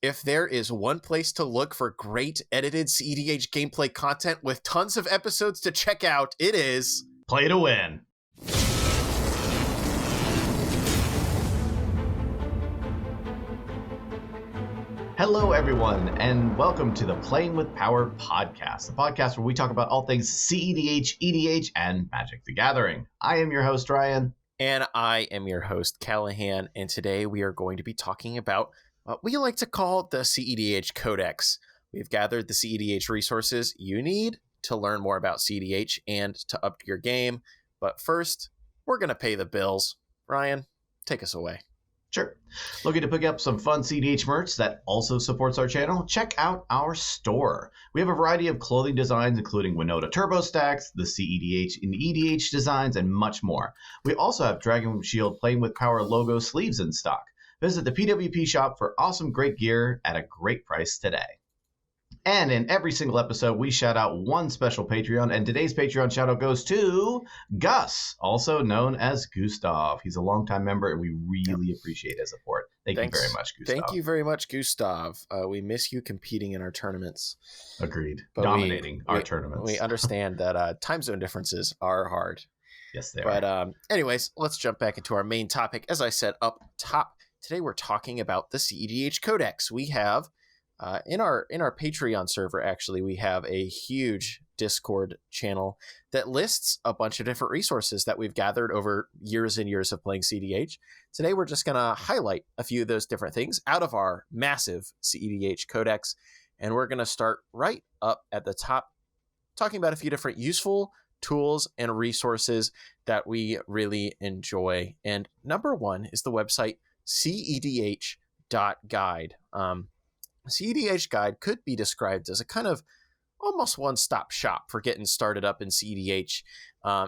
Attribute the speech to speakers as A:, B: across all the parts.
A: If there is one place to look for great edited CEDH gameplay content with tons of episodes to check out, it is
B: Play to Win. Hello, everyone, and welcome to the Playing with Power podcast, the podcast where we talk about all things CEDH, EDH, and Magic the Gathering. I am your host, Ryan.
A: And I am your host, Callahan, and today we are going to be talking about what we like to call the CEDH Codex. We've gathered the CEDH resources you need to learn more about CEDH and to up your game. But first, we're going to pay the bills. Ryan, take us away.
B: Sure. Looking to pick up some fun CEDH merch that also supports our channel? Check out our store. We have a variety of clothing designs, including Winota Turbo Stacks, the CEDH and EDH designs, and much more. We also have Dragon Shield Playing with Power logo sleeves in stock. Visit the PWP shop for awesome, great gear at a great price today. And in every single episode, we shout out one special Patreon, and today's Patreon shout out goes to Gus, also known as Gustav. He's a longtime member, and we really appreciate his support. Thanks. You very much, Gustav.
A: Thank you very much, Gustav. We miss you competing in our tournaments.
B: Agreed. But dominating our tournaments.
A: We understand that time zone differences are hard.
B: Yes, they are.
A: But anyways, let's jump back into our main topic. As I said up top, today we're talking about the CEDH Codex. We have in our Patreon server, actually, we have a huge Discord channel that lists a bunch of different resources that we've gathered over years and years of playing CEDH. Today, we're just going to highlight a few of those different things out of our massive CEDH Codex, and we're going to start right up at the top, talking about a few different useful tools and resources that we really enjoy. And number one is the website CEDH.guide. CEDH.guide could be described as a kind of almost one-stop shop for getting started up in CEDH.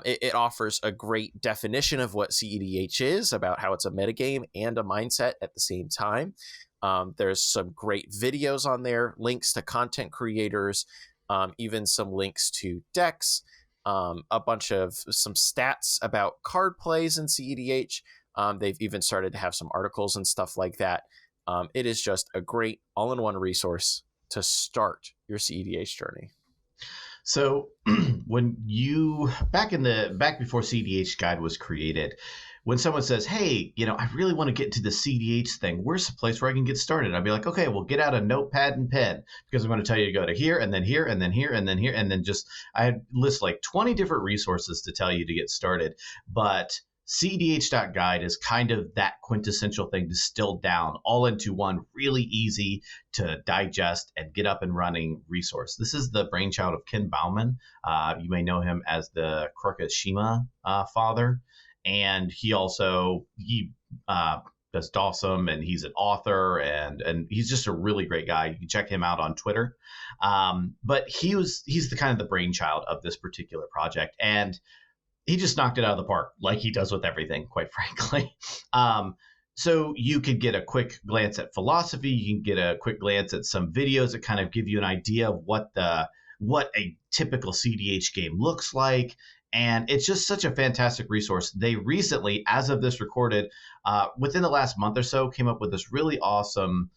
A: It offers a great definition of what CEDH is, about how it's a metagame and a mindset at the same time. There's some great videos on there, links to content creators, even some links to decks, a bunch of some stats about card plays in CEDH. They've even started to have some articles and stuff like that. It is just a great all-in-one resource to start your CEDH journey.
B: So when you back before CEDH Guide was created, when someone says, hey, I really want to get into the CEDH thing, where's the place where I can get started? I'd be like, okay, well, get out a notepad and pen, because I'm going to tell you to go to here and then here and then here and then here. And then I list like 20 different resources to tell you to get started. But CEDH.guide is kind of that quintessential thing distilled down all into one really easy to digest and get up and running resource. This is the brainchild of Ken Bauman. You may know him as the Kurokashima father. And he does Dawsome, and he's an author, and he's just a really great guy. You can check him out on Twitter. But he's the kind of the brainchild of this particular project. And he just knocked it out of the park, like he does with everything, quite frankly. So you could get a quick glance at philosophy. You can get a quick glance at some videos that kind of give you an idea of what a typical CEDH game looks like. And it's just such a fantastic resource. They recently, as of this recorded, within the last month or so, came up with this really awesome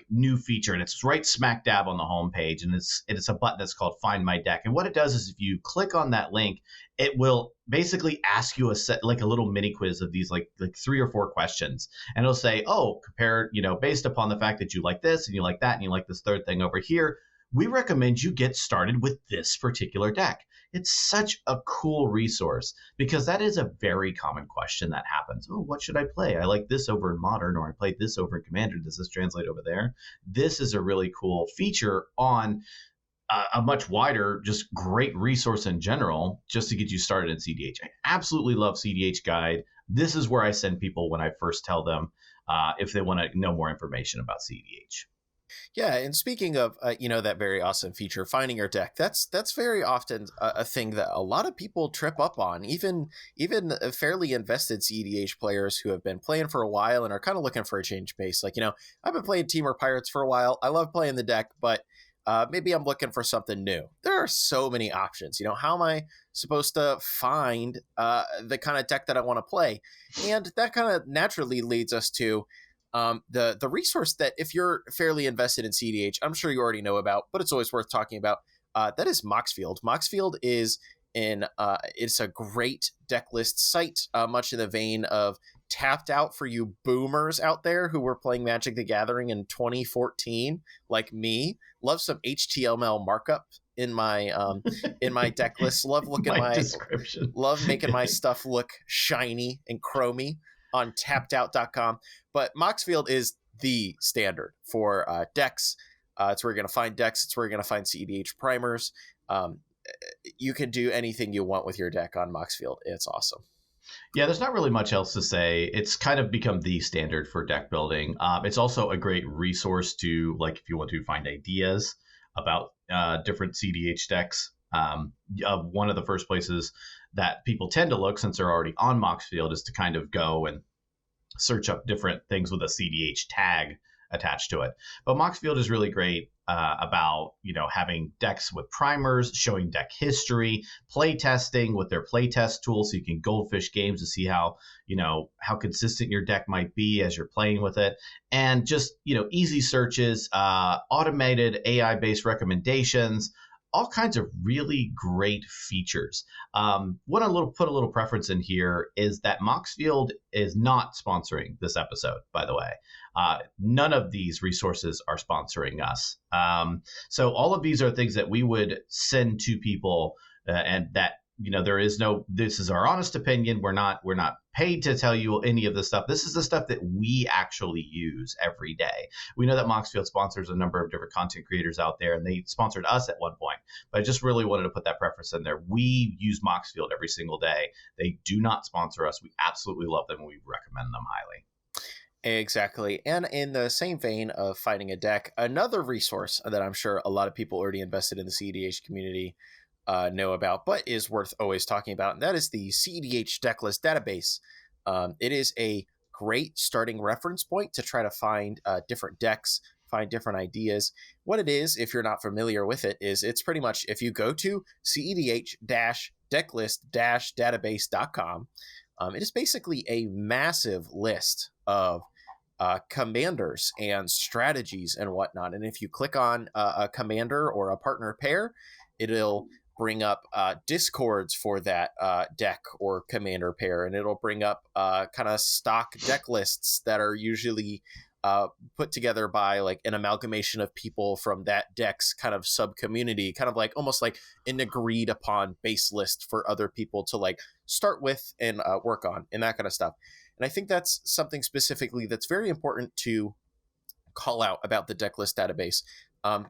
B: new feature, and it's right smack dab on the homepage, and it's a button that's called Find My Deck. And what it does is if you click on that link, it will basically ask you a little mini quiz of these like 3 or 4 questions, and it'll say, oh, compare, based upon the fact that you like this and you like that and you like this third thing over here, we recommend you get started with this particular deck. It's such a cool resource because that is a very common question that happens. Oh, what should I play? I like this over in Modern, or I played this over in Commander. Does this translate over there? This is a really cool feature on a much wider, just great resource in general, just to get you started in CEDH. I absolutely love CEDH Guide. This is where I send people when I first tell them if they want to know more information about CEDH.
A: Yeah, and speaking of, that very awesome feature, finding your deck, that's very often a thing that a lot of people trip up on, even fairly invested CEDH players who have been playing for a while and are kind of looking for a change pace. I've been playing Temur Pirates for a while. I love playing the deck, but maybe I'm looking for something new. There are so many options. How am I supposed to find the kind of deck that I want to play? And that kind of naturally leads us to The resource that if you're fairly invested in CEDH, I'm sure you already know about, but it's always worth talking about. That is Moxfield. Moxfield is it's a great deck list site, much in the vein of Tapped Out for you boomers out there who were playing Magic the Gathering in 2014, like me. Love some HTML markup in my deck list. Love looking
B: my description.
A: Love making my stuff look shiny and chromy on tappedout.com. But Moxfield is the standard for decks. It's where you're going to find decks. It's where you're going to find CEDH primers. You can do anything you want with your deck on Moxfield. It's awesome.
B: Yeah, there's not really much else to say. It's kind of become the standard for deck building. It's also a great resource to, like, if you want to find ideas about different CEDH decks. One of the first places that people tend to look, since they're already on Moxfield, is to kind of go and search up different things with a CEDH tag attached to it. But Moxfield is really great about, having decks with primers, showing deck history, play testing with their playtest tool, so you can goldfish games to see how consistent your deck might be as you're playing with it, and just easy searches, automated AI-based recommendations, all kinds of really great features. What I put a little preference in here is that Moxfield is not sponsoring this episode, by the way. None of these resources are sponsoring us. So all of these are things that we would send to people, and that, there is this is our honest opinion. We're not paid to tell you any of this stuff. This is the stuff that we actually use every day. We know that Moxfield sponsors a number of different content creators out there, and they sponsored us at one point. But I just really wanted to put that preference in there. We use Moxfield every single day. They do not sponsor us. We absolutely love them, and we recommend them highly.
A: Exactly. And in the same vein of finding a deck, another resource that I'm sure a lot of people already invested in the CEDH community know about, but is worth always talking about, and that is the CEDH Decklist database. It is a great starting reference point to try to find different decks, find different ideas. What it is, if you're not familiar with it, is it's pretty much, if you go to CEDH-decklist-database.com, it is basically a massive list of commanders and strategies and whatnot. And if you click on a commander or a partner pair, it'll bring up discords for that deck or commander pair, and it'll bring up kind of stock deck lists that are usually put together by like an amalgamation of people from that deck's kind of sub community, kind of like almost like an agreed upon base list for other people to like start with and work on, and that kind of stuff. And I think that's something specifically that's very important to call out about the Decklist database.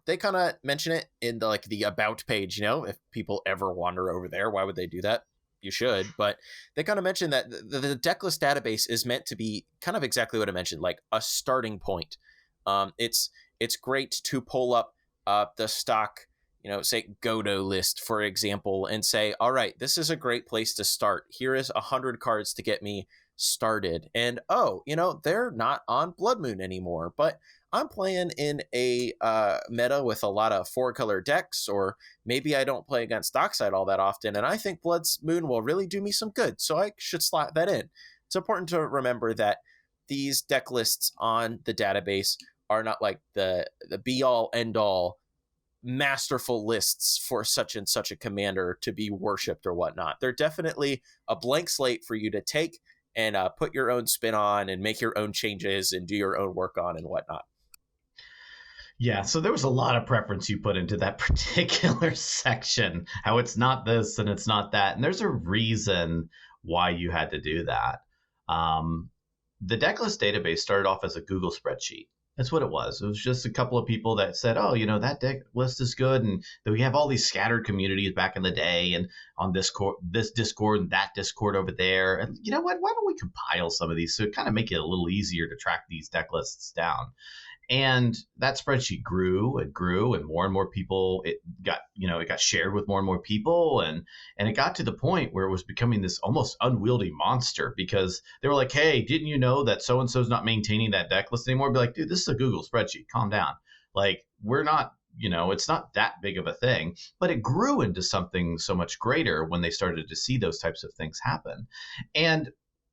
A: They kind of mention it in the about page, if people ever wander over there. Why would they do that? You should. But they kind of mention that the Decklist database is meant to be kind of exactly what I mentioned, like a starting point. It's great to pull up the stock, say Godot list, for example, and say, all right, this is a great place to start. Here is 100 cards to get me started. And they're not on Blood Moon anymore, but I'm playing in a meta with a lot of 4-color decks, or maybe I don't play against Dockside all that often, and I think Blood Moon will really do me some good, so I should slot that in. It's important to remember that these deck lists on the database are not like the be-all, end-all masterful lists for such and such a commander to be worshipped or whatnot. They're definitely a blank slate for you to take and put your own spin on and make your own changes and do your own work on and whatnot.
B: Yeah, so there was a lot of preference you put into that particular section, how it's not this and it's not that. And there's a reason why you had to do that. The Decklist database started off as a Google spreadsheet. That's what it was. It was just a couple of people that said, oh, that deck list is good. And we have all these scattered communities back in the day, and on this Discord and that Discord over there. And you know what? Why don't we compile some of these so it kind of make it a little easier to track these deck lists down? And that spreadsheet grew and more and more people, it got shared with more and more people. And it got to the point where it was becoming this almost unwieldy monster, because they were like, hey, didn't you know that so-and-so's not maintaining that deck list anymore? Be like, dude, this is a Google spreadsheet. Calm down. Like, we're not, it's not that big of a thing. But it grew into something so much greater when they started to see those types of things happen. And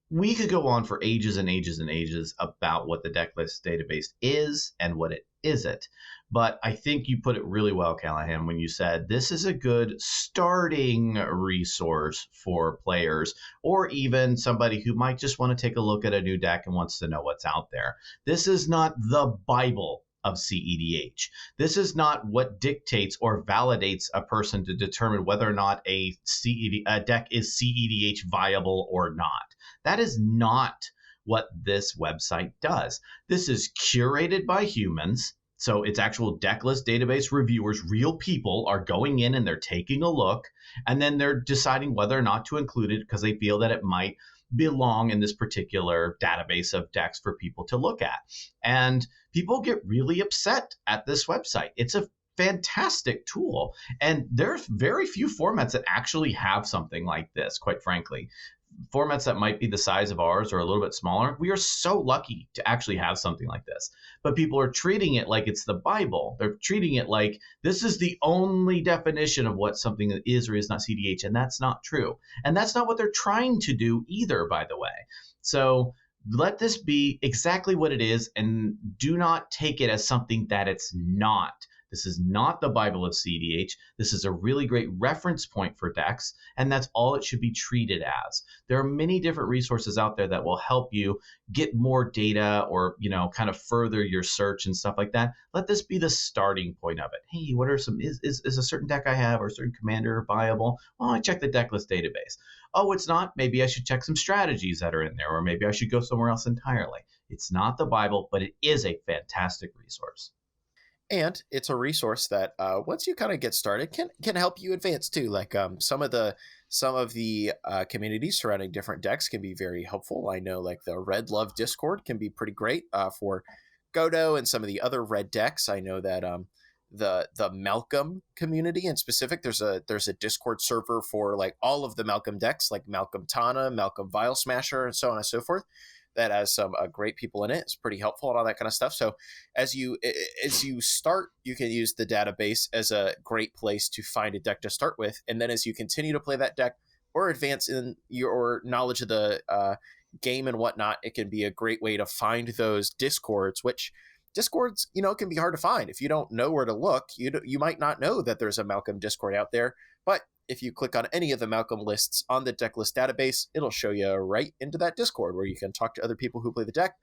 B: we could go on for ages and ages and ages about what the Decklist database is and what it isn't. But I think you put it really well, Callahan, when you said this is a good starting resource for players, or even somebody who might just want to take a look at a new deck and wants to know what's out there. This is not the Bible of CEDH. This is not what dictates or validates a person to determine whether or not a deck is CEDH viable or not. That is not what this website does. This is curated by humans. So it's actual Decklist database reviewers, real people are going in and they're taking a look, and then they're deciding whether or not to include it because they feel that it might belong in this particular database of decks for people to look at. And people get really upset at this website. It's a fantastic tool. And there's very few formats that actually have something like this, quite frankly. Formats that might be the size of ours or a little bit smaller, we are so lucky to actually have something like this. But people are treating it like it's the Bible. They're treating it like this is the only definition of what something is or is not CEDH, and that's not true. And that's not what they're trying to do either, by the way. So let this be exactly what it is, and do not take it as something that it's not. This is not the Bible of CEDH. This is a really great reference point for decks, and that's all it should be treated as. There are many different resources out there that will help you get more data or, kind of further your search and stuff like that. Let this be the starting point of it. Hey, what are some, is a certain deck I have or a certain commander viable? Well, I check the Decklist database. Oh, it's not? Maybe I should check some strategies that are in there, or maybe I should go somewhere else entirely. It's not the Bible, but it is a fantastic resource.
A: And it's a resource that once you kind of get started can help you advance too. Like some of the communities surrounding different decks can be very helpful. I know like the Red Love Discord can be pretty great for Godo and some of the other red decks. I know that the Malcolm community in specific, there's a Discord server for like all of the Malcolm decks, like Malcolm Tana, Malcolm Vial Smasher, and so on and so forth. That has some great people in it. It's pretty helpful and all that kind of stuff. So as you start, you can use the database as a great place to find a deck to start with. And then as you continue to play that deck or advance in your knowledge of the game and whatnot, it can be a great way to find those Discords, which Discords, can be hard to find. If you don't know where to look, you might not know that there's a Malcolm Discord out there. But if you click on any of the Malcolm lists on the Decklist database, it'll show you right into that Discord where you can talk to other people who play the deck,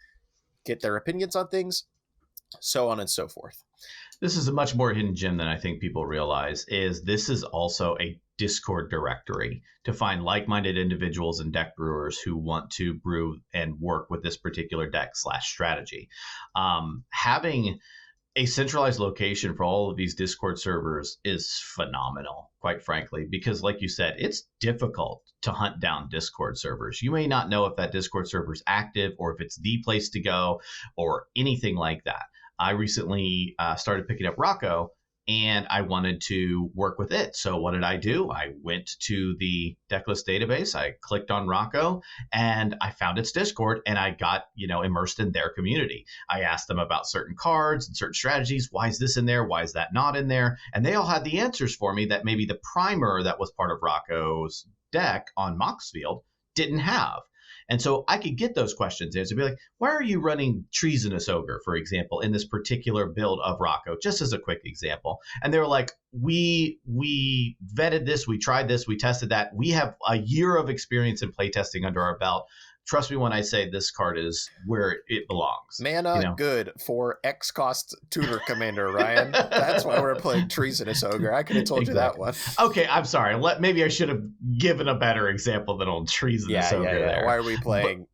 A: get their opinions on things, so on and so forth.
B: This is a much more hidden gem than I think people realize. This is also a Discord directory to find like-minded individuals and deck brewers who want to brew and work with this particular deck/strategy. Having a centralized location for all of these Discord servers is phenomenal, quite frankly, because like you said, it's difficult to hunt down Discord servers. You may not know if that Discord server is active or if it's the place to go or anything like that. I recently started picking up Rocco, and I wanted to work with it. So what did I do? I went to the Decklist database, I clicked on Rocco, and I found its Discord, and I got, immersed in their community. I asked them about certain cards and certain strategies. Why is this in there? Why is that not in there? And they all had the answers for me that maybe the primer that was part of Rocco's deck on Moxfield didn't have. And so I could get those questions answered. Be like, why are you running Treasonous Ogre, for example, in this particular build of Rocco? Just as a quick example. And they were like, we vetted this, we tried this, we tested that. We have a year of experience in playtesting under our belt. Trust me when I say this card is where it belongs.
A: Mana good for X cost tutor commander, Ryan. That's why we're playing Treasonous Ogre. I could have told you that one.
B: Okay, I'm sorry. Maybe I should have given a better example than old Treasonous Ogre there.
A: Why are we playing,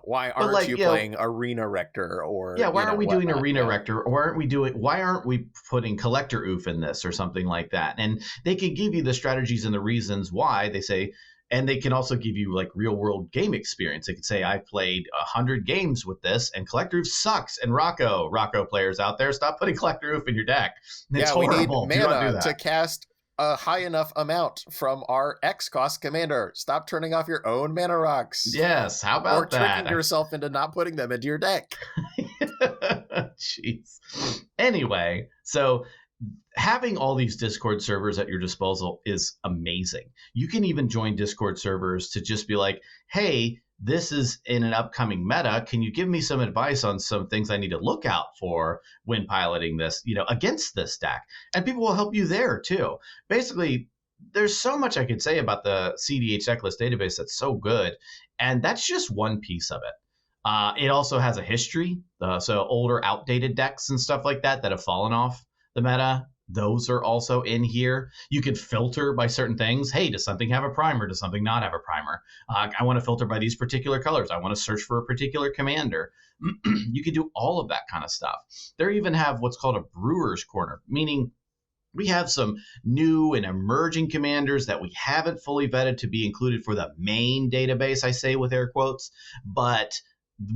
A: why aren't you playing Arena Rector or...
B: Yeah, why aren't we doing Arena Rector, or why aren't we putting Collector Oof in this or something like that? And they can give you the strategies and the reasons why. They say... And they can also give you like real world game experience. They could say, I played 100 games with this and Collector Oof sucks. And Rocco players out there, stop putting Collector Oof in your deck. It's horrible.
A: We need mana to cast a high enough amount from our X cost commander. Stop turning off your own mana rocks.
B: Yes, how about that?
A: Or tricking yourself into not putting them into your deck.
B: Jeez. Anyway, so having all these Discord servers at your disposal is amazing. You can even join Discord servers to just be like, hey, this is in an upcoming meta. Can you give me some advice on some things I need to look out for when piloting this, against this deck? And people will help you there too. Basically, there's so much I could say about the CEDH Decklist database that's so good, and that's just one piece of it. It also has a history, so older, outdated decks and stuff like that have fallen off the meta. Those are also in here. You can filter by certain things. Hey, does something have a primer? Does something not have a primer? I want to filter by these particular colors. I want to search for a particular commander. You can do all of that kind of stuff. They even have what's called a brewer's corner, meaning we have some new and emerging commanders that we haven't fully vetted to be included for the main database, I say with air quotes, but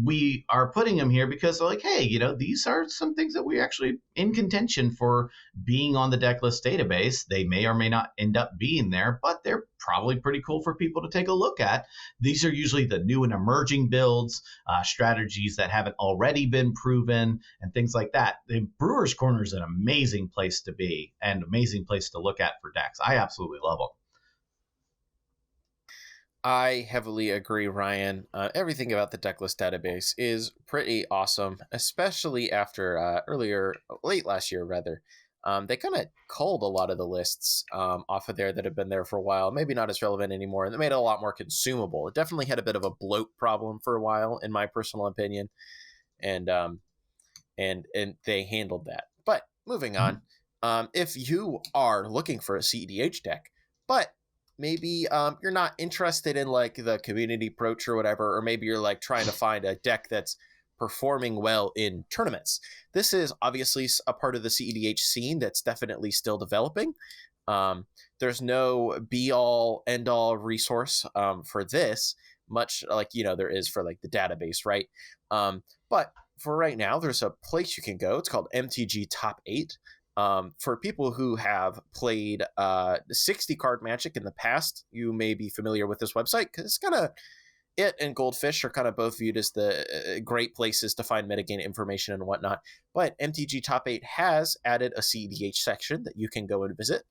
B: we are putting them here because they're like, hey, these are some things that we actually in contention for being on the Decklist database. They may or may not end up being there, but they're probably pretty cool for people to take a look at. These are usually the new and emerging builds, strategies that haven't already been proven, and things like that. The Brewer's Corner is an amazing place to be and amazing place to look at for decks. I absolutely love them.
A: I heavily agree, Ryan. Everything about the Decklist database is pretty awesome, especially after late last year, rather. They kind of culled a lot of the lists off of there that have been there for a while, maybe not as relevant anymore, and they made it a lot more consumable. It definitely had a bit of a bloat problem for a while, in my personal opinion, and they handled that. But moving on, if you are looking for a CEDH deck, but maybe you're not interested in like the community approach or whatever, or maybe you're like trying to find a deck that's performing well in tournaments. This is obviously a part of the CEDH scene that's definitely still developing. There's no be-all, end-all resource for this, much like, there is for like the database, right? But for right now, there's a place you can go. It's called MTG Top 8. For people who have played 60 card Magic in the past, you may be familiar with this website because it's kind of it and Goldfish are kind of both viewed as the great places to find metagame information and whatnot. But MTG Top 8 has added a CEDH section that you can go and visit.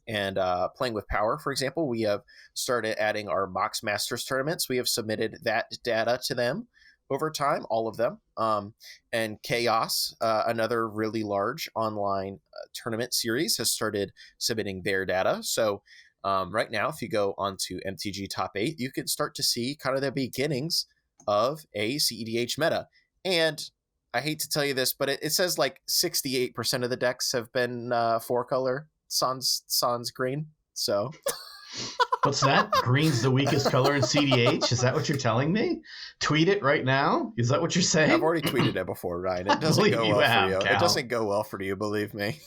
A: And Playing with Power, for example, we have started adding our Mox Masters tournaments. We have submitted that data to them over time, all of them. And Chaos, another really large online tournament series, has started submitting their data. So right now, if you go onto MTG Top 8, you can start to see kind of the beginnings of a CEDH meta. And I hate to tell you this, but it says like 68% of the decks have been 4-color sans green. So...
B: What's that? Green's the weakest color in CEDH? Is that what you're telling me? Tweet it right now? Is that what you're saying?
A: I've already tweeted it before, Ryan. It doesn't go well for you. It doesn't go well for you, believe me.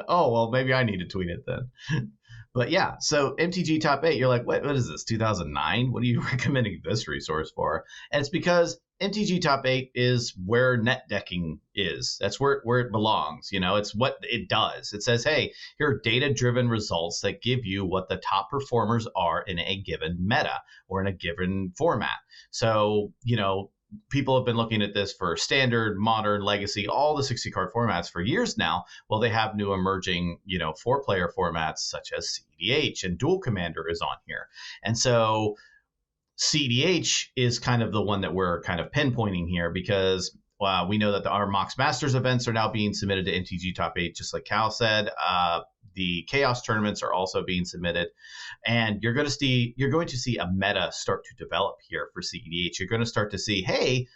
B: Oh, well, maybe I need to tweet it then. But yeah, so MTG Top 8, you're like, what is this, 2009? What are you recommending this resource for? And it's because MTG Top 8 is where net decking is. That's where it belongs. It's what it does. It says, hey, here are data-driven results that give you what the top performers are in a given meta or in a given format. So, people have been looking at this for standard, modern, legacy, all the 60-card formats for years now. Well, they have new emerging, 4-player formats such as CEDH, and Dual Commander is on here. And so CEDH is kind of the one that we're kind of pinpointing here because we know that our Mox Masters events are now being submitted to MTG Top 8, just like Cal said. The Chaos tournaments are also being submitted, and you're going to see a meta start to develop here for CEDH. You're going to start to see, hey,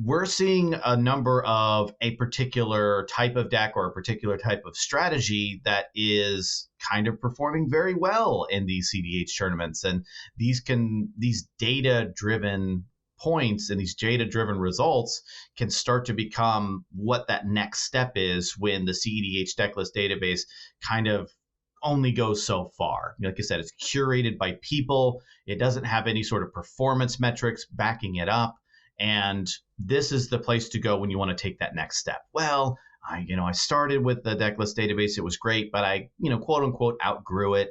B: we're seeing a number of a particular type of deck or a particular type of strategy that is kind of performing very well in these CEDH tournaments, and these data-driven points and these data-driven results can start to become what that next step is when the CEDH Decklist database kind of only goes so far. Like I said, it's curated by people. It doesn't have any sort of performance metrics backing it up. And this is the place to go when you want to take that next step. Well, I started with the Decklist database. It was great, but I, quote unquote, outgrew it.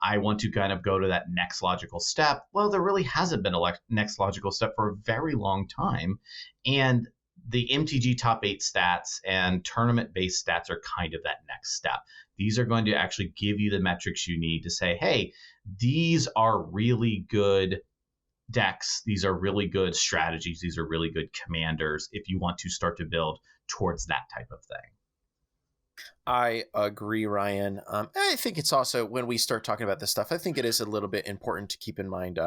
B: I want to kind of go to that next logical step. Well, there really hasn't been a next logical step for a very long time. And the MTG Top 8 stats and tournament-based stats are kind of that next step. These are going to actually give you the metrics you need to say, hey, these are really good decks. These are really good strategies. These are really good commanders if you want to start to build towards that type of thing.
A: I agree, Ryan. I think it's also, when we start talking about this stuff, I think it is a little bit important to keep in mind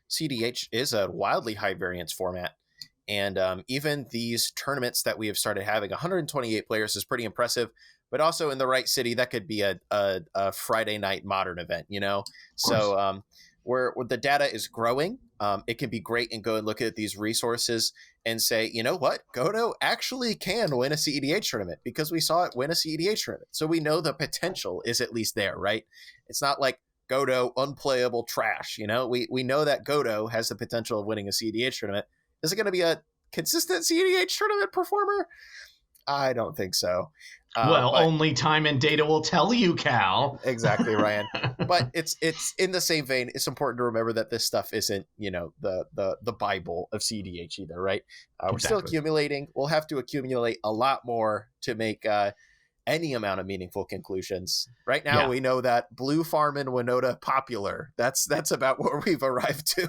A: CEDH is a wildly high variance format. And even these tournaments that we have started having, 128 players is pretty impressive. But also in the right city, that could be a Friday night Modern event, you know? So where the data is growing, it can be great and go and look at these resources and say, you know what, Godo actually can win a CEDH tournament because we saw it win a CEDH tournament. So we know the potential is at least there, right? It's not like Godo unplayable trash, you know? We know that Godo has the potential of winning a CEDH tournament. Is it going to be a consistent CEDH tournament performer? I don't think so.
B: But only time and data will tell you, Cal.
A: Exactly, Ryan. But it's in the same vein. It's important to remember that this stuff isn't, you know, the Bible of CEDH either, right? We're still accumulating. We'll have to accumulate a lot more to make any amount of meaningful conclusions. Right now, we know that Blue Farm and Winota popular. That's about where we've arrived to.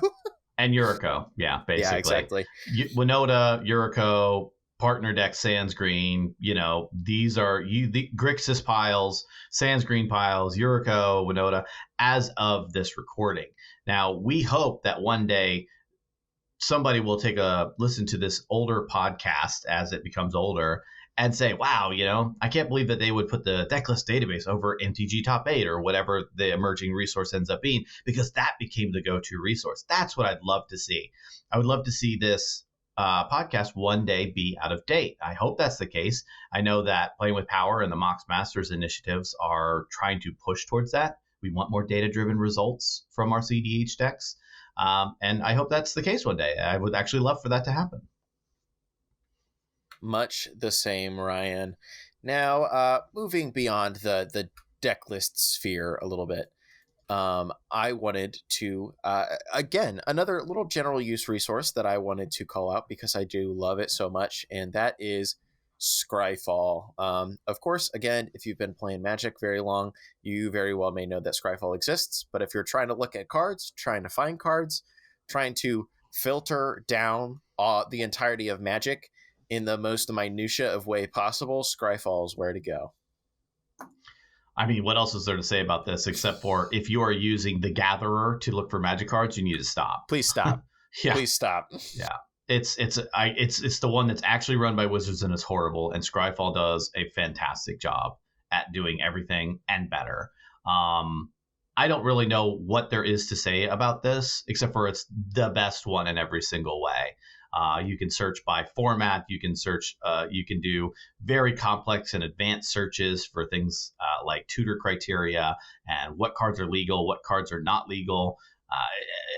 B: And Yuriko, basically.
A: Yeah, exactly.
B: Winota, Yuriko, partner deck Sans Green, you know, these are the Grixis piles, Sans Green piles, Yuriko, Winota, as of this recording. Now, we hope that one day somebody will take a listen to this older podcast as it becomes older and say, wow, you know, I can't believe that they would put the Decklist database over MTG Top 8 or whatever the emerging resource ends up being, because that became the go-to resource. That's what I'd love to see. I would love to see this podcast one day be out of date. I hope that's the case. I know that Playing with Power and the Mox Masters initiatives are trying to push towards that. We want more data-driven results from our CEDH decks. And I hope that's the case one day. I would actually love for that to happen.
A: Much the same, Ryan. Now, moving beyond the deck list sphere a little bit, I wanted to, again, another little general use resource that I wanted to call out because I do love it so much, and that is Scryfall. Of course, again, if you've been playing Magic very long, you very well may know that Scryfall exists, but if you're trying to look at cards, trying to find cards, trying to filter down the entirety of Magic in the most minutia of way possible, Scryfall is where to go.
B: I mean, what else is there to say about this except for if you are using the Gatherer to look for Magic cards, you need to stop.
A: Please stop. Please stop.
B: Yeah. It's the one that's actually run by Wizards and it's horrible, and Scryfall does a fantastic job at doing everything and better. I don't really know what there is to say about this except for it's the best one in every single way. You can search by format. You can search. You can do very complex and advanced searches for things like tutor criteria and what cards are legal, what cards are not legal.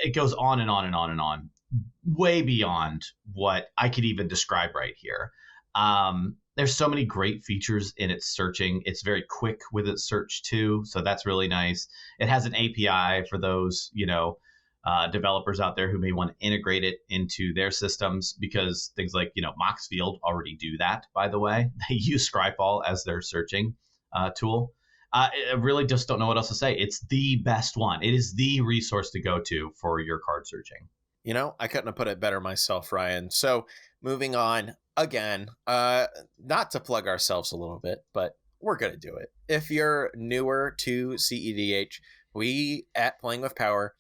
B: It goes on and on and on and on, way beyond what I could even describe right here. There's so many great features in its searching. It's very quick with its search too, so that's really nice. It has an API for those, developers out there who may want to integrate it into their systems, because things like, Moxfield already do that, by the way. They use Scryfall as their searching tool. I really just don't know what else to say. It's the best one. It is the resource to go to for your card searching.
A: I couldn't have put it better myself, Ryan. So moving on, again, not to plug ourselves a little bit, but we're going to do it. If you're newer to CEDH, we at Playing with Power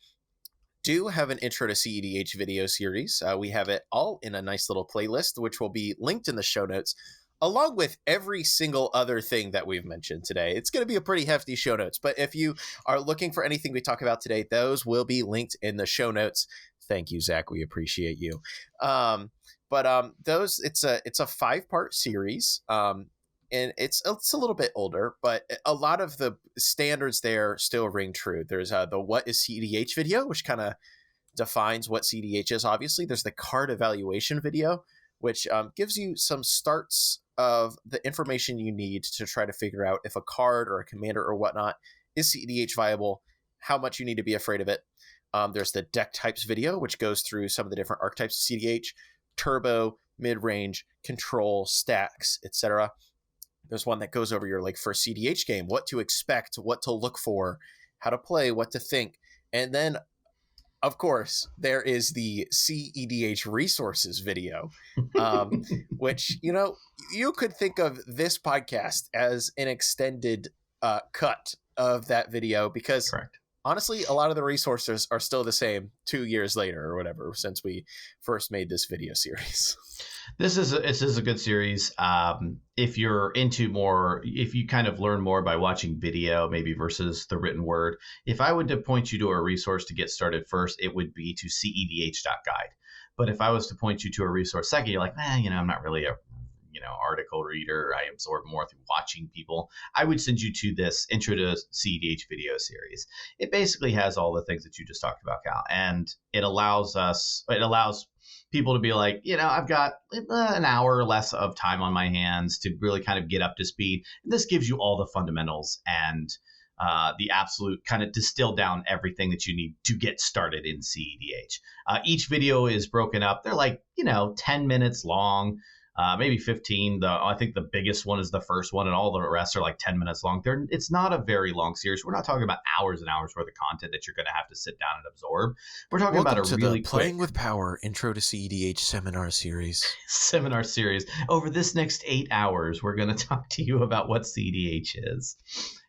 A: do have an intro to CEDH video series. We have it all in a nice little playlist, which will be linked in the show notes, along with every single other thing that we've mentioned today. It's going to be a pretty hefty show notes, but if you are looking for anything we talk about today, those will be linked in the show notes. Thank you, Zach. We appreciate you. Those, it's a 5-part series. And it's a little bit older, but a lot of the standards there still ring true. There's the What is CEDH video, which kind of defines what CEDH is, obviously. There's the card evaluation video, which gives you some starts of the information you need to try to figure out if a card or a commander or whatnot is CEDH viable, how much you need to be afraid of it. There's the deck types video, which goes through some of the different archetypes of CEDH, turbo, mid-range, control, stacks, etc. There's one that goes over your first CEDH game, what to expect, what to look for, how to play, what to think. And then of course, there is the CEDH resources video, which, you could think of this podcast as an extended cut of that video, because
B: Correct.
A: honestly, a lot of the resources are still the same 2 years later or whatever, since we first made this video series.
B: This is a good series. If you're into more, if you kind of learn more by watching video, maybe versus the written word. If I would to point you to a resource to get started first, it would be to CEDH.guide. But if I was to point you to a resource second, you're like, I'm not really a article reader. I absorb more through watching people. I would send you to this Intro to CEDH video series. It basically has all the things that you just talked about, Cal, and it allows people to be like, I've got an hour or less of time on my hands to really kind of get up to speed. And this gives you all the fundamentals and the absolute kind of distill down everything that you need to get started in CEDH. Each video is broken up. They're like, 10 minutes long. Maybe 15. I think the biggest one is the first one, and all the rest are like 10 minutes long. It's not a very long series. We're not talking about hours and hours worth of content that you're going to have to sit down and absorb. We're talking about a really quick
A: Playing with Power Intro to CEDH seminar series.
B: Over this next 8 hours, we're going to talk to you about what CEDH is.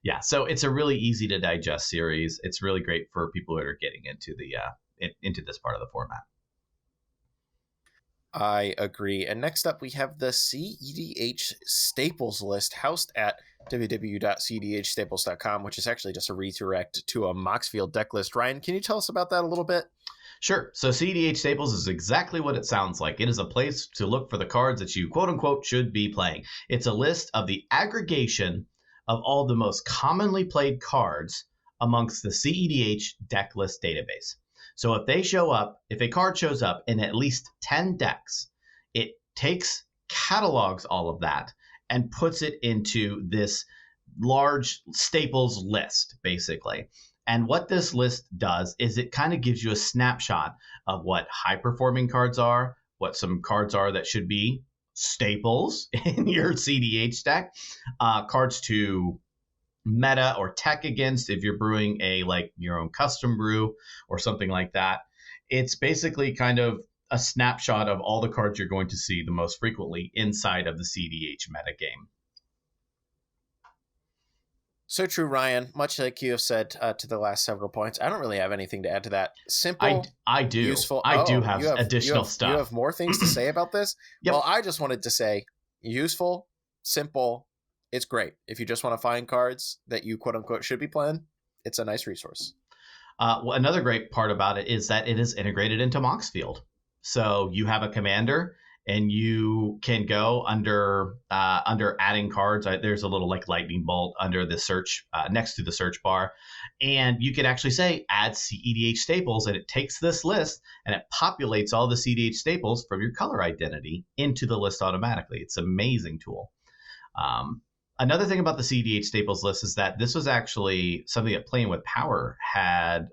B: Yeah, so it's a really easy to digest series. It's really great for people that are getting into into this part of the format.
A: I agree. And next up, we have the CEDH staples list housed at www.cedhstaples.com, which is actually just a redirect to a Moxfield Decklist. Ryan, can you tell us about that a little bit?
B: Sure. So CEDH Staples is exactly what it sounds like. It is a place to look for the cards that you quote unquote should be playing. It's a list of the aggregation of all the most commonly played cards amongst the CEDH Decklist database. So if a card shows up in at least 10 decks, it catalogs all of that and puts it into this large staples list, basically. And what this list does is it kind of gives you a snapshot of what high-performing cards are, what some cards are that should be staples in your CEDH deck, cards to meta or tech against if you're brewing your own custom brew or something like that. It's basically kind of a snapshot of all the cards you're going to see the most frequently inside of the CEDH meta game.
A: So true, Ryan. Much like you have said to the last several points, I don't really have anything to add to that. Simple,
B: I do.
A: Useful.
B: I do have additional stuff.
A: You have more things to say about this?
B: Yep.
A: Well, I just wanted to say useful, simple. It's great. If you just want to find cards that you quote unquote should be playing, it's a nice resource.
B: Well, another great part about it is that it is integrated into Moxfield. So you have a commander and you can go under adding cards. There's a little lightning bolt under the search next to the search bar. And you can actually say add CEDH staples, and it takes this list and it populates all the CEDH staples from your color identity into the list automatically. It's an amazing tool. Another thing about the CEDH staples list is that this was actually something that Playing with Power had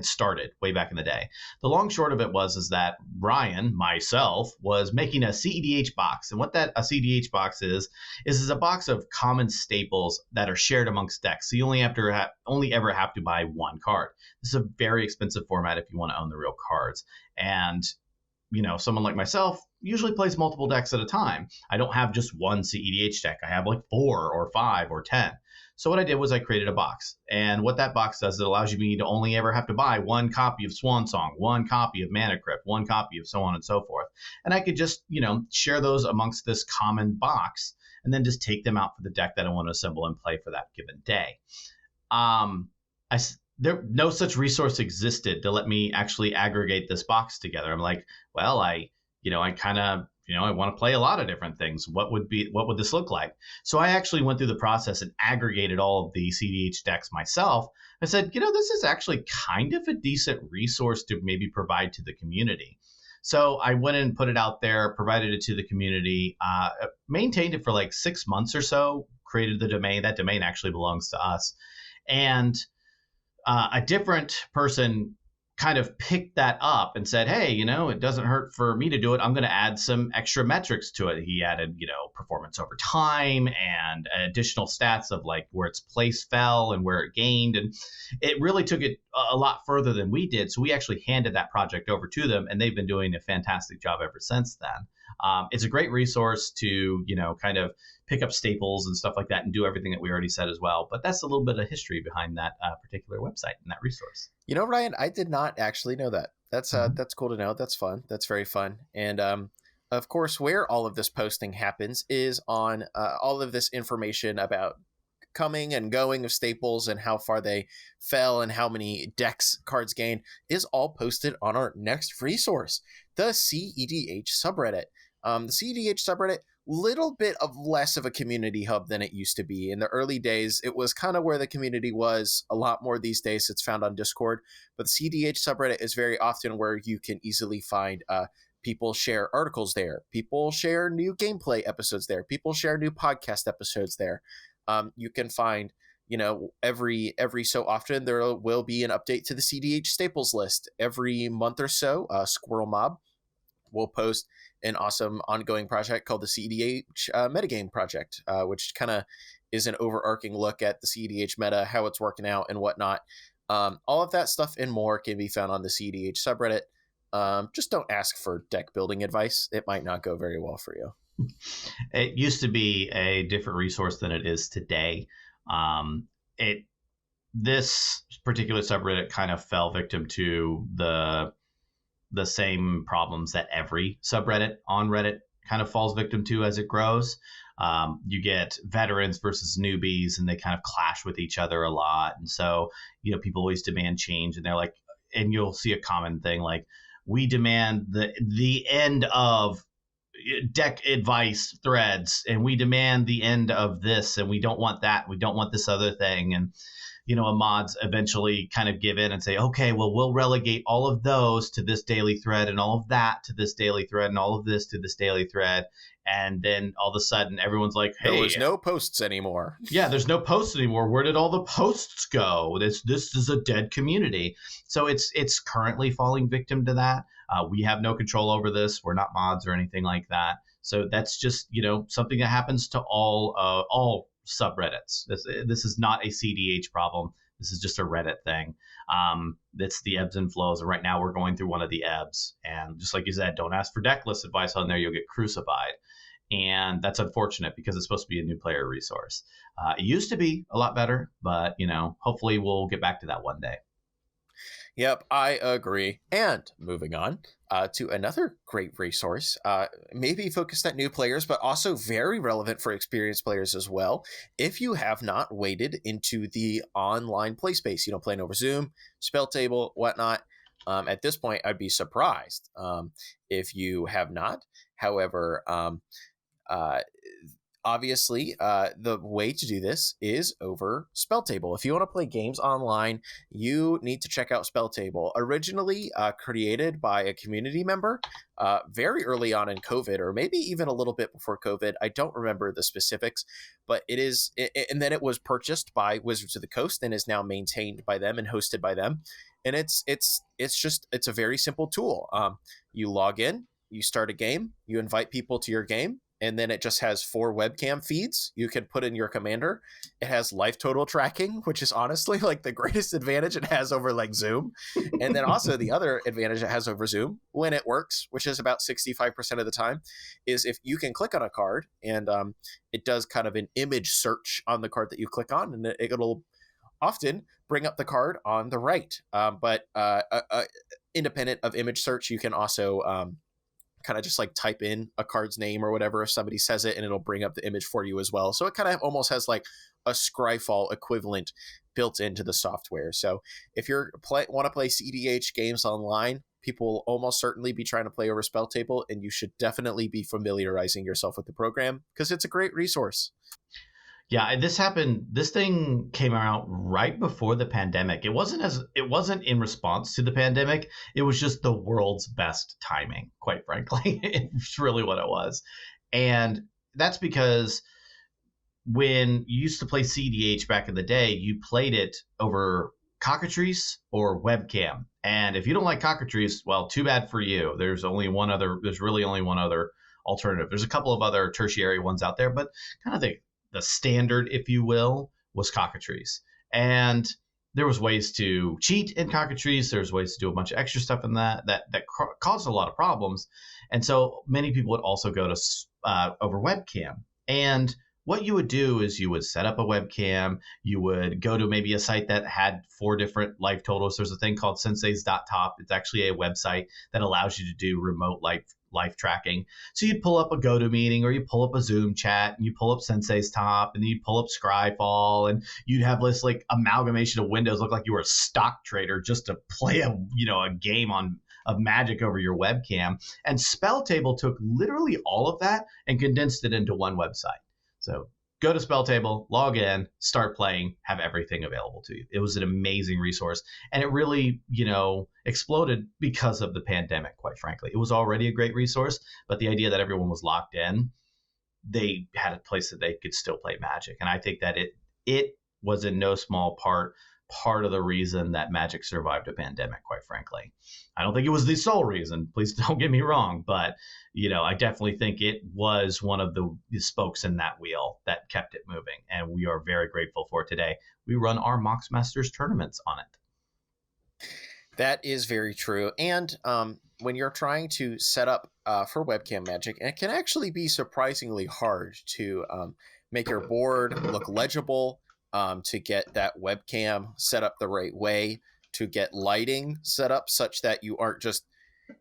B: started way back in the day. The long short of it is that Ryan, myself, was making a CEDH box. And what a CEDH box is a box of common staples that are shared amongst decks. So you only ever have to buy one card. This is a very expensive format if you want to own the real cards. And someone like myself usually plays multiple decks at a time. I don't have just one CEDH deck. I have 4 or 5 or 10. So what I did was I created a box. And what that box does, it allows me to only ever have to buy one copy of Swan Song, one copy of Mana Crypt, one copy of so on and so forth. And I could just, share those amongst this common box and then just take them out for the deck that I want to assemble and play for that given day. No such resource existed to let me actually aggregate this box together. I'm like, well, I want to play a lot of different things. What would this look like? So I actually went through the process and aggregated all of the CEDH decks myself. I said, this is actually kind of a decent resource to maybe provide to the community. So I went and put it out there, provided it to the community, maintained it for 6 months or so, created the domain. That domain actually belongs to us. And a different person kind of picked that up and said, hey, it doesn't hurt for me to do it. I'm going to add some extra metrics to it. He added, performance over time and additional stats of like where its place fell and where it gained. And it really took it a lot further than we did. So we actually handed that project over to them, and they've been doing a fantastic job ever since then. It's a great resource to, kind of pick up staples and stuff like that and do everything that we already said as well. But that's a little bit of history behind that particular website and that resource.
A: Ryan, I did not actually know that. That's cool to know. That's fun. That's very fun. And of course, where all of this posting happens is on all of this information about coming and going of staples and how far they fell and how many decks cards gained is all posted on our next resource, the CEDH subreddit. The CEDH subreddit, little bit of less of a community hub than it used to be. In the early days, it was kind of where the community was. A lot more these days, it's found on Discord. But the CEDH subreddit is very often where you can easily find people share articles there. People share new gameplay episodes there. People share new podcast episodes there. You can find, every so often there will be an update to the CEDH staples list. Every month or so, Squirrel Mob will post an awesome ongoing project called the CEDH Metagame Project, which kind of is an overarching look at the CEDH meta, how it's working out and whatnot. All of that stuff and more can be found on the CEDH subreddit. Just don't ask for deck building advice. It might not go very well for you.
B: It used to be a different resource than it is today. This particular subreddit kind of fell victim to the same problems that every subreddit on Reddit kind of falls victim to as it grows. You get veterans versus newbies, and they kind of clash with each other a lot. And so, people always demand change, and they're like, and you'll see a common thing like, we demand the end of deck advice threads, and we demand the end of this, and we don't want that. We don't want this other thing. And, mods eventually kind of give in and say, okay, well, we'll relegate all of those to this daily thread and all of that to this daily thread and all of this to this daily thread. And then all of a sudden everyone's like, hey,
A: there was no posts anymore.
B: Yeah, there's no posts anymore. Where did all the posts go? This is a dead community. So it's currently falling victim to that. We have no control over this. We're not mods or anything like that. So that's just, something that happens to all subreddits. This is not a CEDH problem. This is just a Reddit thing. It's the ebbs and flows. And right now we're going through one of the ebbs. And just like you said, don't ask for Decklist advice on there. You'll get crucified. And that's unfortunate because it's supposed to be a new player resource. It used to be a lot better, but, hopefully we'll get back to that one day.
A: Yep, I agree. And moving on to another great resource, maybe focused at new players, but also very relevant for experienced players as well. If you have not waded into the online play space, playing over Zoom, spell table, whatnot, at this point, I'd be surprised if you have not. However, obviously, the way to do this is over Spelltable. If you want to play games online, you need to check out Spelltable. Originally created by a community member very early on in COVID, or maybe even a little bit before COVID. I don't remember the specifics, but it is, and then it was purchased by Wizards of the Coast and is now maintained by them and hosted by them. And it's a very simple tool. You log in, you start a game, you invite people to your game, and then it just has 4 webcam feeds you can put in your commander. It has life total tracking, which is honestly like the greatest advantage it has over like Zoom. And then also the other advantage it has over Zoom when it works, which is about 65% of the time, is if you can click on a card and it does kind of an image search on the card that you click on, and it'll often bring up the card on the right. But independent of image search, you can also kind of just like type in a card's name or whatever if somebody says it, and it'll bring up the image for you as well. So it kind of almost has like a Scryfall equivalent built into the software. So if you want to play CEDH games online, people will almost certainly be trying to play over Spelltable, and you should definitely be familiarizing yourself with the program because it's a great resource.
B: Yeah, this thing came out right before the pandemic. It wasn't in response to the pandemic. It was just the world's best timing, quite frankly. It's really what it was. And that's because when you used to play CEDH back in the day, you played it over cockatrice or webcam. And if you don't like cockatrice, well, too bad for you. There's really only one other alternative. There's a couple of other tertiary ones out there, but kind of the standard, if you will, was cockatrice. And there was ways to cheat in cockatrice. There's ways to do a bunch of extra stuff in that caused a lot of problems. And so many people would also go to over webcam. And what you would do is you would set up a webcam. You would go to maybe a site that had 4 different life totals. There's a thing called senseis.top. It's actually a website that allows you to do remote life tracking. So you'd pull up a GoToMeeting, or you pull up a Zoom chat, and you pull up Sensei's Top, and then you pull up Scryfall, and you'd have this like amalgamation of windows, look like you were a stock trader just to play a game of Magic over your webcam. And Spelltable took literally all of that and condensed it into one website. So go to Spelltable, log in, start playing, have everything available to you. It was an amazing resource. And it really, exploded because of the pandemic, quite frankly. It was already a great resource, but the idea that everyone was locked in, they had a place that they could still play Magic. And I think that it was in no small part of the reason that Magic survived a pandemic, quite frankly. I don't think it was the sole reason. Please don't get me wrong. But, I definitely think it was one of the spokes in that wheel that kept it moving. And we are very grateful for it today. We run our Mox Masters tournaments on it.
A: That is very true. And when you're trying to set up for webcam Magic, it can actually be surprisingly hard to make your board look legible, to get that webcam set up the right way, to get lighting set up such that you aren't just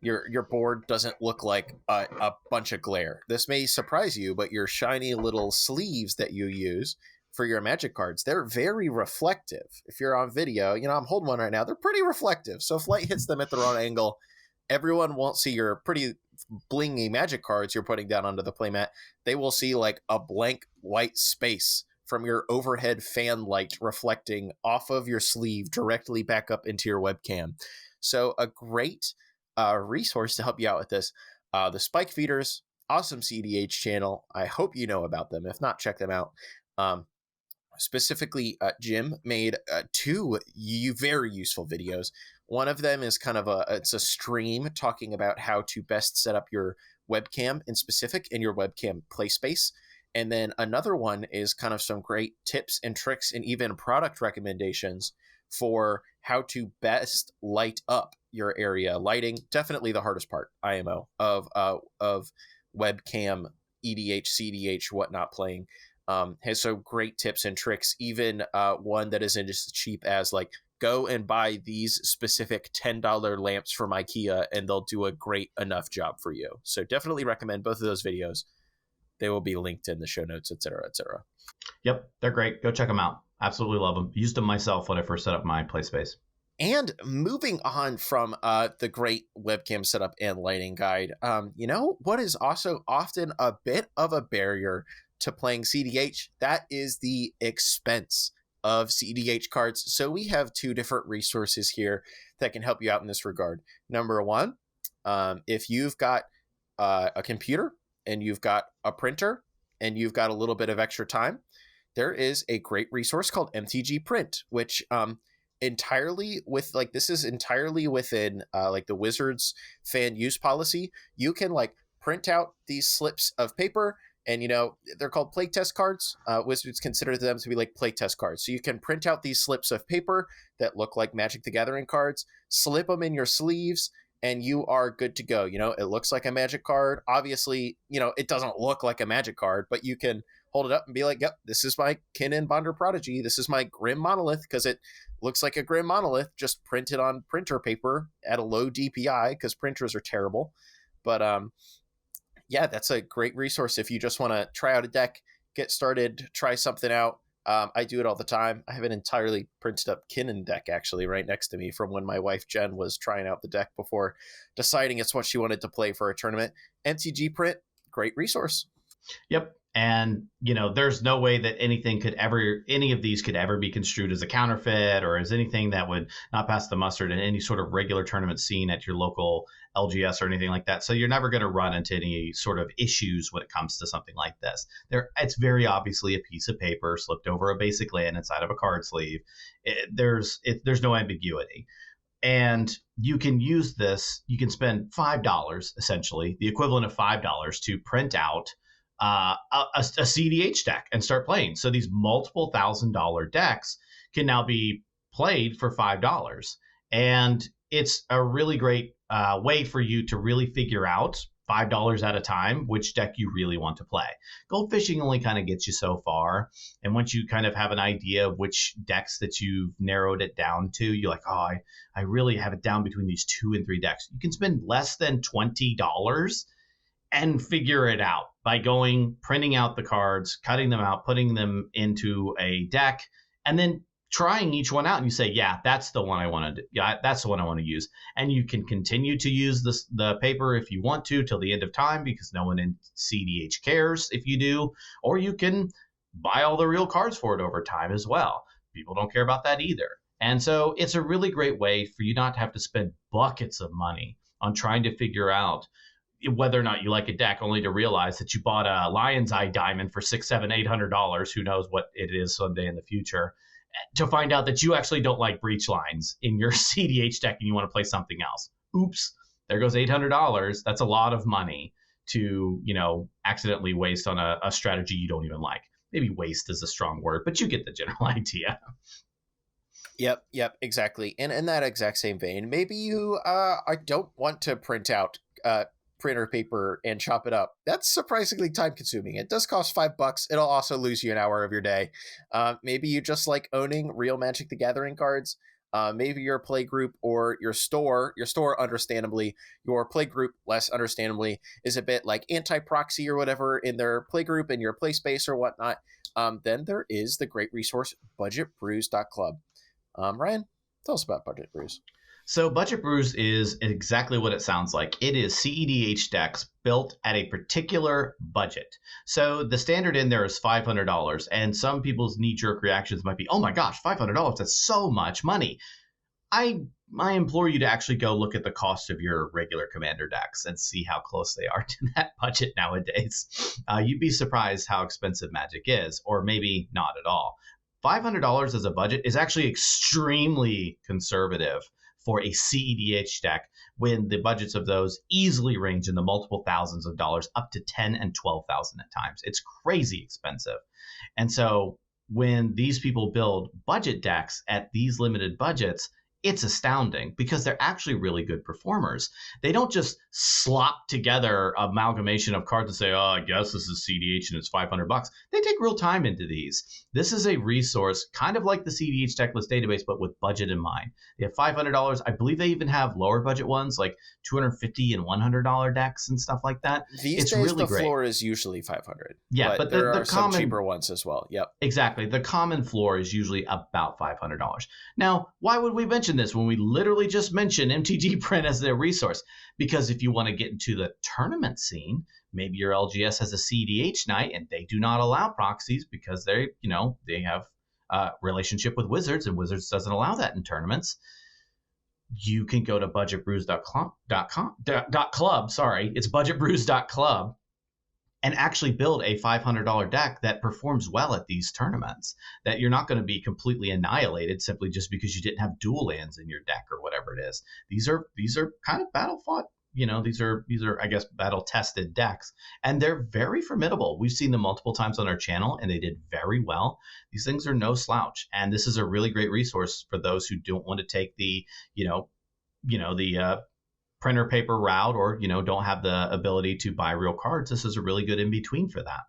A: your board doesn't look like a bunch of glare. This may surprise you, but your shiny little sleeves that you use for your Magic cards, they're very reflective. If you're on video, I'm holding one right now, they're pretty reflective. So if light hits them at the wrong angle, everyone won't see your pretty blingy Magic cards you're putting down onto the playmat. They will see like a blank white space from your overhead fan light reflecting off of your sleeve directly back up into your webcam. So a great resource to help you out with this. The Spike Feeders, awesome CEDH channel. I hope you know about them. If not, check them out. Specifically, Jim made 2 very useful videos. One of them is kind of it's a stream talking about how to best set up your webcam in specific in your webcam play space. And then another one is kind of some great tips and tricks and even product recommendations for how to best light up your area. Lighting, definitely the hardest part, IMO, of webcam, EDH, CEDH, whatnot playing. Has some great tips and tricks, even one that isn't just as cheap as like, go and buy these specific $10 lamps from IKEA and they'll do a great enough job for you. So definitely recommend both of those videos. They will be linked in the show notes, etc., etc.
B: Yep, they're great. Go check them out. Absolutely love them. Used them myself when I first set up my play space.
A: And moving on from the great webcam setup and lighting guide, what is also often a bit of a barrier to playing CEDH? That is the expense of CEDH cards. So we have 2 different resources here that can help you out in this regard. Number one, if you've got a computer and you've got a printer and you've got a little bit of extra time, there is a great resource called MTG Print, which this is entirely within the Wizards fan use policy. You can print out these slips of paper, and they're called playtest cards. Wizards consider them to be like playtest cards. So you can print out these slips of paper that look like Magic the Gathering cards, slip them in your sleeves, and you are good to go. It looks like a Magic card. Obviously, it doesn't look like a Magic card, but you can hold it up and be like, yep, this is my Kinnan Bonder Prodigy. This is my Grim Monolith, because it looks like a Grim Monolith just printed on printer paper at a low DPI, because printers are terrible. But yeah, that's a great resource if you just want to try out a deck, get started, try something out. I do it all the time. I have an entirely printed up Kinnan deck actually right next to me from when my wife Jen was trying out the deck before deciding it's what she wanted to play for a tournament. MTG Print, great resource.
B: Yep. And, there's no way that any of these could ever be construed as a counterfeit or as anything that would not pass the mustard in any sort of regular tournament scene at your local LGS or anything like that. So you're never going to run into any sort of issues when it comes to something like this. It's very obviously a piece of paper slipped over a basic land inside of a card sleeve. There's no ambiguity. And you can use this, you can spend $5, essentially, the equivalent of $5 to print out a CEDH deck and start playing. So these multiple $1,000 decks can now be played for $5. And it's a really great way for you to really figure out $5 at a time which deck you really want to play. Gold fishing only kind of gets you so far. And once you kind of have an idea of which decks that you've narrowed it down to, you're like, oh, I really have it down between these 2 and 3 decks. You can spend less than $20 and figure it out by printing out the cards, cutting them out, putting them into a deck, and then trying each one out. And you say, yeah, that's the one I want to do. Yeah, that's the one I want to use. And you can continue to use the paper if you want to till the end of time, because no one in CEDH cares if you do, or you can buy all the real cards for it over time as well. People don't care about that either. And so it's a really great way for you not to have to spend buckets of money on trying to figure out whether or not you like a deck, only to realize that you bought a Lion's Eye Diamond for $600, $700, $800, who knows what it is someday in the future, to find out that you actually don't like breach lines in your CEDH deck and you want to play something else. Oops, there goes $800. That's a lot of money to, accidentally waste on a strategy you don't even like. Maybe waste is a strong word, but you get the general idea.
A: Yep, exactly. And in that exact same vein, maybe you I don't want to print out printer paper and chop it up. That's surprisingly time consuming. It does cost $5. It'll also lose you an hour of your day. Maybe you just like owning real Magic the Gathering cards. Maybe your play group or your store understandably, your play group less understandably is a bit like anti-proxy or whatever in their play group in your play space or whatnot. Then there is the great resource budgetbrews.club. Ryan, tell us about Budget Brews.
B: So Budget Brews is exactly what it sounds like. It is CEDH decks built at a particular budget. So the standard in there is $500, and some people's knee-jerk reactions might be, oh my gosh, $500, that's so much money. I implore you to actually go look at the cost of your regular Commander decks and see how close they are to that budget nowadays. You'd be surprised how expensive Magic is, or maybe not at all. $500 as a budget is actually extremely conservative for a CEDH deck, when the budgets of those easily range in the multiple thousands of dollars, up to 10 and 12,000 at times. It's crazy expensive. And so when these people build budget decks at these limited budgets, it's astounding because they're actually really good performers. They don't just slop together an amalgamation of cards and say, oh, I guess this is CEDH and it's $500. They take real time into these. This is a resource kind of like the CEDH Decklist database, but with budget in mind. They have $500. I believe they even have lower budget ones like $250 and $100 decks and stuff like that.
A: These days, really the floor is usually $500.
B: Yeah, but
A: there are
B: common,
A: some cheaper ones as well. Yep.
B: Exactly. The common floor is usually about $500. Now, why would we mention this when we literally just mentioned MTG Print as their resource? Because if you want to get into the tournament scene, maybe your LGS has a CEDH night and they do not allow proxies because they have a relationship with Wizards, and Wizards doesn't allow that in tournaments. You can go to budgetbrews.club. It's budgetbrews.club, and actually build a $500 deck that performs well at these tournaments, that you're not going to be completely annihilated simply just because you didn't have dual lands in your deck or whatever it is. These are kind of battle fought. These are I guess battle tested decks, and they're very formidable. We've seen them multiple times on our channel, and they did very well. These things are no slouch, and this is a really great resource for those who don't want to take the printer paper route, or don't have the ability to buy real cards. This is a really good in between for that.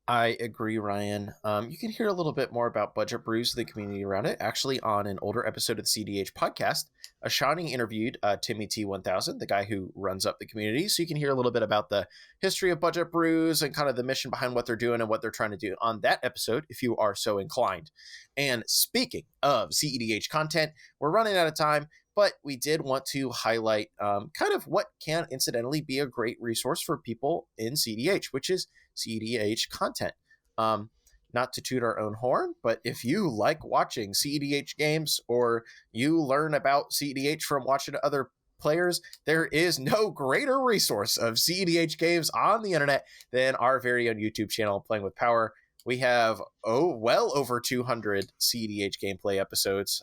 A: I agree, Ryan. You can hear a little bit more about Budget Brews, the community around it, actually on an older episode of the CEDH podcast. Ashani interviewed Timmy T1000, the guy who runs up the community, so you can hear a little bit about the history of Budget Brews and kind of the mission behind what they're doing and what they're trying to do on that episode, if you are so inclined. And speaking of CEDH content, we're running out of time, but we did want to highlight kind of what can incidentally be a great resource for people in CEDH, which is CEDH Content. Not to toot our own horn, but if you like watching CEDH games or you learn about CEDH from watching other players, there is no greater resource of CEDH games on the internet than our very own YouTube channel, Playing with Power. We have well over 200 CEDH gameplay episodes.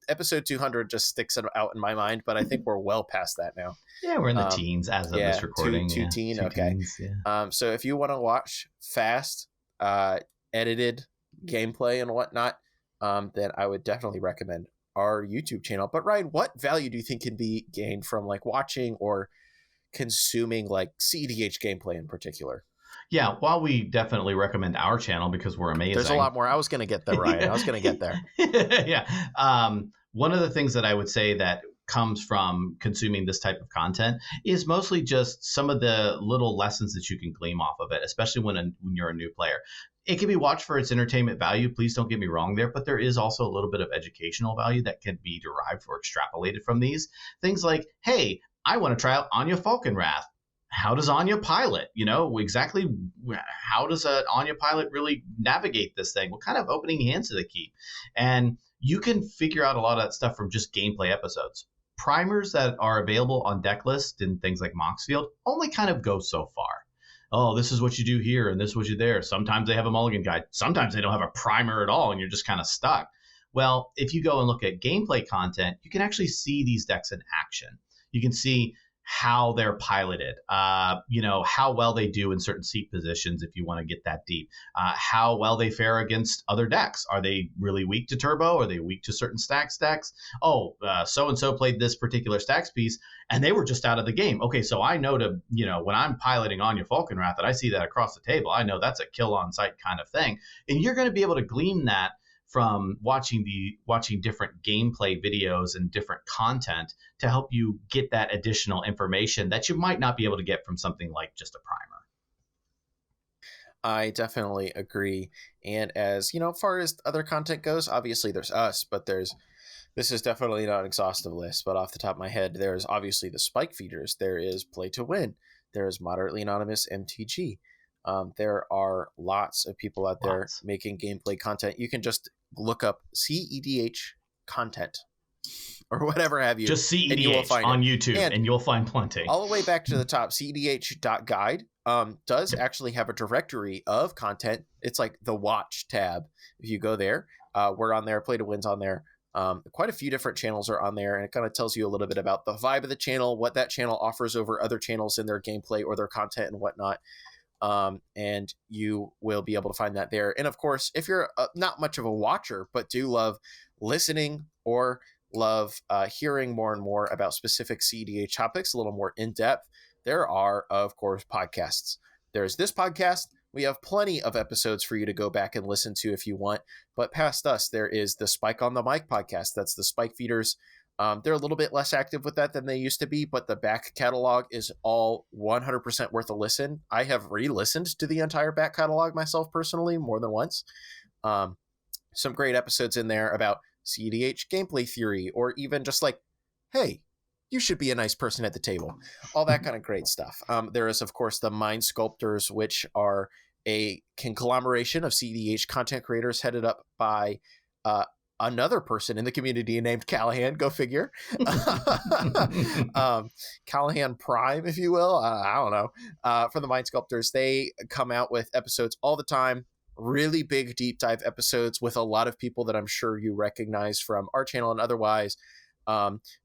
A: Episode 200 just sticks out in my mind, but I think we're well past that now.
B: Yeah, we're in the teens as of this recording.
A: Two okay.
B: Teens, yeah.
A: So if you want to watch fast, edited gameplay and whatnot, then I would definitely recommend our YouTube channel. But Ryan, what value do you think can be gained from like watching or consuming like CEDH gameplay in particular?
B: Yeah, while we definitely recommend our channel because we're amazing.
A: There's a lot more. I was going to get there, Ryan. I was going to get there.
B: Yeah. One of the things that I would say that comes from consuming this type of content is mostly just some of the little lessons that you can glean off of it, especially when you're a new player. It can be watched for its entertainment value. Please don't get me wrong there, but there is also a little bit of educational value that can be derived or extrapolated from these. Things like, hey, I want to try out Anya Falconwrath. How does Anya pilot? Exactly how does an Anya pilot really navigate this thing? What kind of opening hands do they keep? And you can figure out a lot of that stuff from just gameplay episodes. Primers that are available on Decklist and things like Moxfield only kind of go so far. Oh, this is what you do here and this is what you do there. Sometimes they have a mulligan guide. Sometimes they don't have a primer at all and you're just kind of stuck. Well, if you go and look at gameplay content, you can actually see these decks in action. You can see how they're piloted, how well they do in certain seat positions if you want to get that deep, how well they fare against other decks. Are they really weak to turbo? Are they weak to certain stacks? Oh, so-and-so played this particular stacks piece and they were just out of the game. Okay, so I know when I'm piloting Anya Falconwrath that I see that across the table, I know that's a kill on sight kind of thing. And you're going to be able to glean that from watching different gameplay videos and different content to help you get that additional information that you might not be able to get from something like just a primer.
A: I definitely agree. And as far as other content goes, obviously there's us, but this is definitely not an exhaustive list, but off the top of my head, there's obviously the Spike Feeders. There is Play to Win. There is Moderately Anonymous MTG. There are lots of people out there making gameplay content. You can just look up CEDH Content or whatever have you.
B: Just CEDH on YouTube and you'll find plenty.
A: All the way back to the top, CEDH.guide does actually have a directory of content. It's like the Watch tab. If you go there, we're on there. Play to Win's on there. Quite a few different channels are on there, and it kind of tells you a little bit about the vibe of the channel, what that channel offers over other channels in their gameplay or their content and whatnot. And you will be able to find that there. And of course, if you're not much of a watcher, but do love listening or love hearing more and more about specific CEDH topics, a little more in depth, there are, of course, podcasts. There's this podcast. We have plenty of episodes for you to go back and listen to if you want. But past us, there is the Spike on the Mic podcast. That's the Spike Feeders. They're a little bit less active with that than they used to be, but the back catalog is all 100% worth a listen. I have re-listened to the entire back catalog myself personally more than once. Some great episodes in there about CEDH gameplay theory, or even just like, hey, you should be a nice person at the table. All that kind of great stuff. There is, of course, the Mind Sculptors, which are a conglomeration of CEDH content creators headed up by another person in the community named Callahan, go figure. Callahan Prime, if you will. I don't know. For the Mind Sculptors, they come out with episodes all the time, really big deep dive episodes with a lot of people that I'm sure you recognize from our channel and otherwise.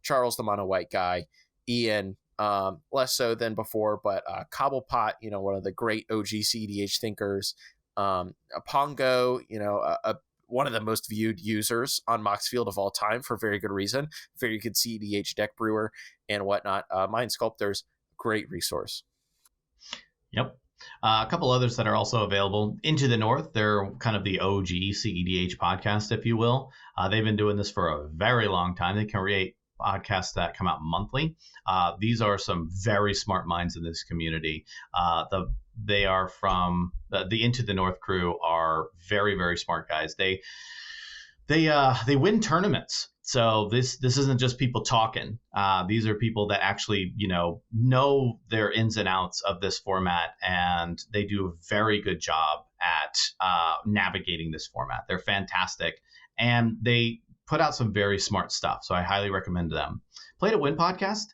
A: Charles the Mono White Guy, Ian, less so than before, but Cobblepot, one of the great OG CEDH thinkers, Pongo, one of the most viewed users on Moxfield of all time for very good reason. Very good CEDH deck brewer and whatnot. Mind Sculptors, great resource.
B: Yep. A couple others that are also available. Into the North, they're kind of the OG CEDH podcast, if you will. They've been doing this for a very long time. They create podcasts that come out monthly. These are some very smart minds in this community. They are from the Into the North crew are very, very smart guys. They win tournaments. So this isn't just people talking. These are people that actually, know their ins and outs of this format, and they do a very good job at navigating this format. They're fantastic, and they put out some very smart stuff. So I highly recommend them. Play to Win podcast.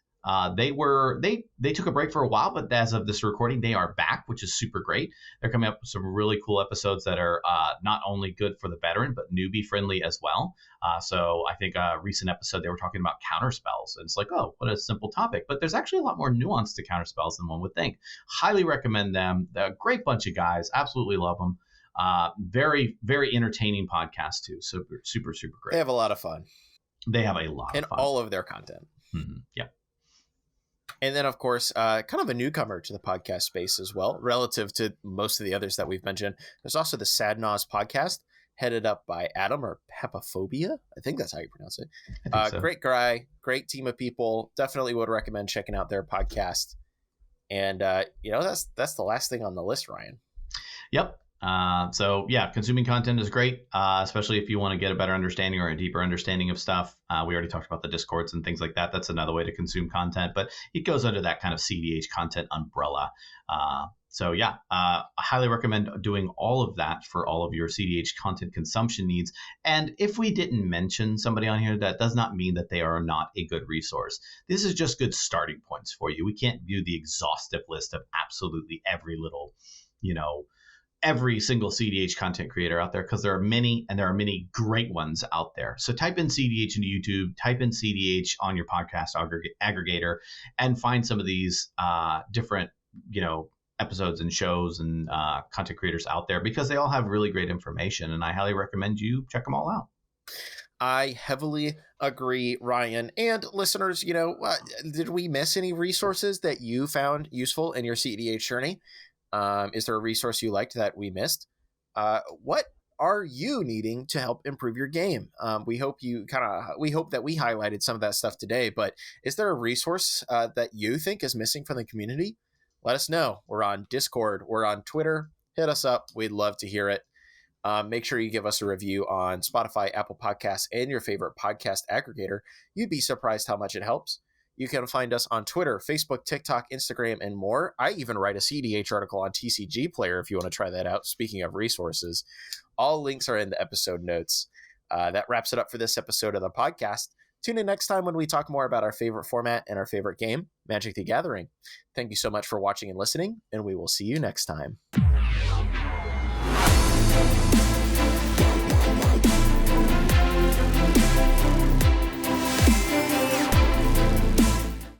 B: They took a break for a while, but as of this recording, they are back, which is super great. They're coming up with some really cool episodes that are not only good for the veteran, but newbie friendly as well. So I think a recent episode, they were talking about counterspells. And it's like, oh, what a simple topic. But there's actually a lot more nuance to counterspells than one would think. Highly recommend them. They're a great bunch of guys. Absolutely love them. Very, very entertaining podcast too. Super, super, super great.
A: They have a lot of fun.
B: They have a lot
A: in
B: of fun.
A: all of their content.
B: Mm-hmm. Yeah.
A: And then, of course, kind of a newcomer to the podcast space as well, relative to most of the others that we've mentioned. There's also the Sad Naz podcast, headed up by Adam, or Pepaphobia. I think that's how you pronounce it. So. Great guy, great team of people. Definitely would recommend checking out their podcast. And, that's the last thing on the list, Ryan.
B: Yep. So yeah, consuming content is great, especially if you want to get a better understanding or a deeper understanding of stuff. We already talked about the Discords and things like that. That's another way to consume content, but it goes under that kind of CEDH content umbrella. So yeah, I highly recommend doing all of that for all of your CEDH content consumption needs. And if we didn't mention somebody on here, that does not mean that they are not a good resource. This is just good starting points for you. We can't do the exhaustive list of absolutely every little, every single CEDH content creator out there, because there are many, and there are many great ones out there. So type in CEDH into YouTube, type in CEDH on your podcast aggregator, and find some of these different, episodes and shows and content creators out there, because they all have really great information, and I highly recommend you check them all out.
A: I heavily agree, Ryan. And listeners, did we miss any resources that you found useful in your CEDH journey? Is there a resource you liked that we missed? What are you needing to help improve your game? We hope that we highlighted some of that stuff today, but is there a resource that you think is missing from the community? Let us know. We're on Discord. We're on Twitter. Hit us up. We'd love to hear it. Make sure you give us a review on Spotify, Apple Podcasts, and your favorite podcast aggregator. You'd be surprised how much it helps. You can find us on Twitter, Facebook, TikTok, Instagram, and more. I even write a CEDH article on TCG Player if you want to try that out. Speaking of resources, all links are in the episode notes. That wraps it up for this episode of the podcast. Tune in next time when we talk more about our favorite format and our favorite game, Magic the Gathering. Thank you so much for watching and listening, and we will see you next time.